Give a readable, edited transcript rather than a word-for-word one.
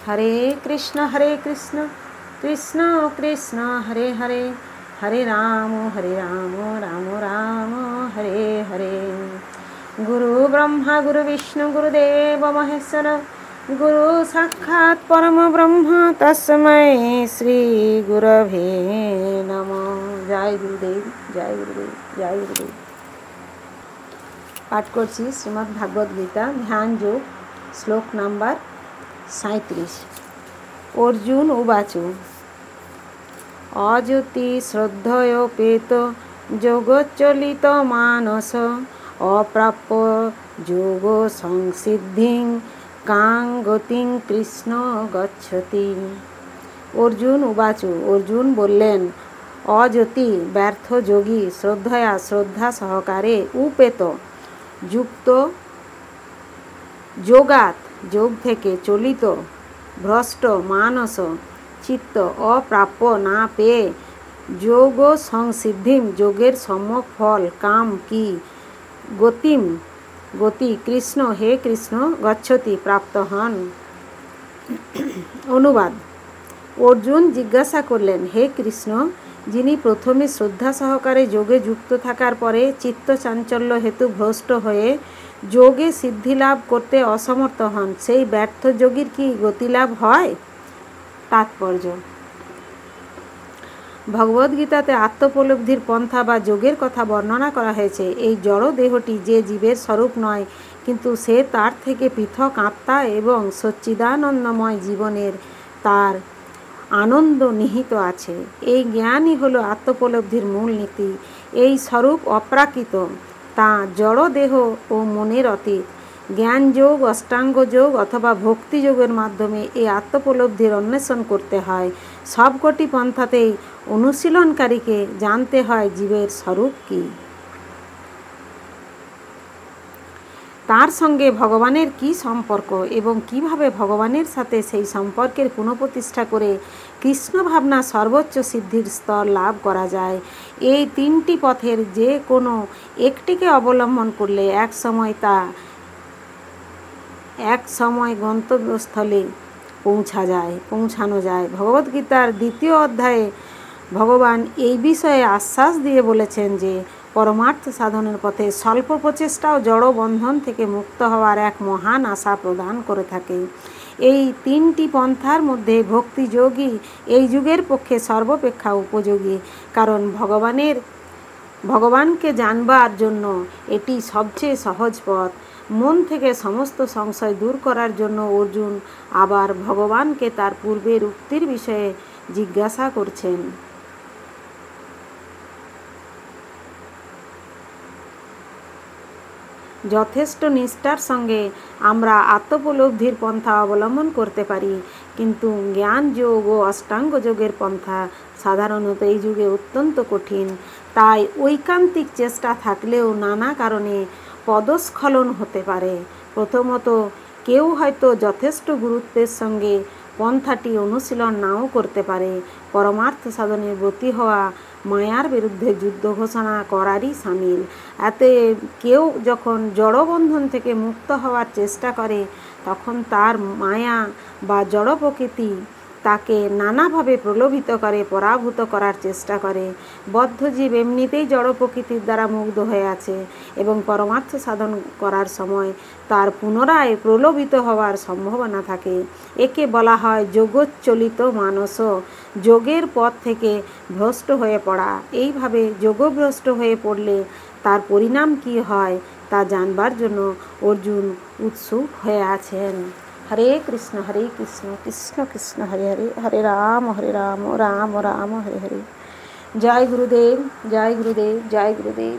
हरे कृष्ण कृष्ण कृष्ण हरे हरे, हरे राम राम राम हरे हरे। गुरु ब्रह्मा गुरु विष्णु गुरुदेव महेश्वर, गुरु साक्षात् परम ब्रह्म तस्मै श्री गुरवे नमः। जय गुरुदेव जय गुरुदेव जय गुरुदेव। पाठ करছি श्रीमद् भागवत गीता ध्यान योग श्लोक नंबर 37। अर्जुन उवाच अज्योति श्रद्धयोपेत योगचलित मानस अप्राप्य যোগ সংসিদ্ধিং কাং গতিং কৃষ্ণ গচ্ছতি। অর্জুন উবাচ, অর্জুন বললেন, অজ্যোতি ব্যর্থ যোগী শ্রদ্ধয়া শ্রদ্ধা সহকারে উপেত যুক্ত যোগাত যোগ থেকে চলিত ভ্রষ্ট মানস চিত্ত অপ্রাপ্য না পেয়ে যোগ সংসিদ্ধিম যোগের সম্যক ফল কাম কি গতিম গতি কৃষ্ণ হে কৃষ্ণ গচ্ছতি প্রাপ্ত হন। অনুবাদ। অর্জুন জিজ্ঞাসা করলেন, হে কৃষ্ণ, যিনি প্রথমে শ্রদ্ধা সহকারে যোগে যুক্ত থাকার পরে চিত্ত চাঞ্চল্য হেতু ভ্রষ্ট হয়ে যোগে সিদ্ধিলাভ করতে অসমর্থ হন, সেই ব্যর্থ যোগীর কি গতিলাভ হয়? তাৎপর্য। ভগবদ্গীতাতে আত্মোপলব্ধির পন্থা বা যোগের কথা বর্ণনা করা হয়েছে। এই জড় দেহটি যে জীবের স্বরূপ নয়, কিন্তু সে তার থেকে পৃথক আত্মা এবং সচ্চিদানন্দময় জীবনের তার আনন্দ নিহিত আছে। এই জ্ঞানই হলো আত্মোপলব্ধির মূল নীতি। এই স্বরূপ অপ্রাকৃত, তা জড় দেহ ও মনের অতীত। জ্ঞান যোগ, অষ্টাঙ্গ যোগ অথবা ভক্তি যোগের মাধ্যমে এই আত্মোপলব্ধির অন্বেষণ করতে হয়। সবকটি পন্থাতেই অনুশীলনকারীকে জানতে হয় জীবের স্বরূপ কী, তার সঙ্গে ভগবানের কি সম্পর্ক এবং কিভাবে ভগবানের সাথে সেই সম্পর্কের পুনঃপ্রতিষ্ঠা করে কৃষ্ণ ভাবনা সর্বোচ্চ সিদ্ধির স্তর লাভ করা যায়। এই তিনটি পথের যে কোনো একটিকে অবলম্বন করলে এক সময় গন্তব্যস্থলে পৌঁছানো যায়। ভগবদ্গীতার 2য় অধ্যায়ে ভগবান এই বিষয়ে আশ্বাস দিয়ে বলেছেন যে পরমার্থ সাধনের পথে স্বল্প প্রচেষ্টাও জড় বন্ধন থেকে মুক্ত হওয়ার এক মহান আশা প্রদান করে থাকে। এই তিনটি পন্থার মধ্যে ভক্তিযোগী এই যুগের পক্ষে সর্বাপেক্ষা উপযোগী, কারণ ভগবানকে জানবার জন্য এটি সবচেয়ে সহজ পথ। মন থেকে সমস্ত সংশয় দূর করার জন্য অর্জুন আবার ভগবানকে তার পূর্বের উক্তির বিষয়ে জিজ্ঞাসা করছেন। যথেষ্ট নিষ্ঠার সঙ্গে আমরা আত্মোপলব্ধির পন্থা অবলম্বন করতে পারি, কিন্তু জ্ঞান যোগ ও অষ্টাঙ্গ যোগের পন্থা সাধারণত এই যুগে অত্যন্ত কঠিন। তাই ঐকান্তিক চেষ্টা থাকলেও নানা কারণে পদস্খলন হতে পারে। প্রথমত, কেউ হয়তো যথেষ্ট গুরুত্বের সঙ্গে পন্থাটি অনুশীলন নাও করতে পারে। পরমার্থ সাধনের ব্রতী হওয়া মায়ার বিরুদ্ধে যুদ্ধ ঘোষণা করারই সামিল। এতে কেউ যখন জড়বন্ধন থেকে মুক্ত হওয়ার চেষ্টা করে, তখন তার মায়া বা জড় প্রকৃতি তাকে নানাভাবে প্রলোভিত করে, পরাভূত করার চেষ্টা করে। বদ্ধজীব এমনিতেই জড় প্রকৃতির দ্বারা মুগ্ধ হয়ে আছে এবং পরমার্থ সাধন করার সময় তার পুনরায় প্রলোভিত হওয়ার সম্ভাবনা থাকে। একে বলা হয় যোগচ্চলিত মানস, যোগের পথ থেকে ভ্রষ্ট হয়ে পড়া। এইভাবে যোগভ্রষ্ট হয়ে পড়লে তার পরিণাম কি হয় তা জানবার জন্য অর্জুন উৎসুক হয়ে আছেন। হরে কৃষ্ণ কৃষ্ণ কৃষ্ণ হরে হরে, হরে রাম রাম রাম হরে হরে। জয় গুরুদেব জয় গুরুদেব জয় গুরুদেব।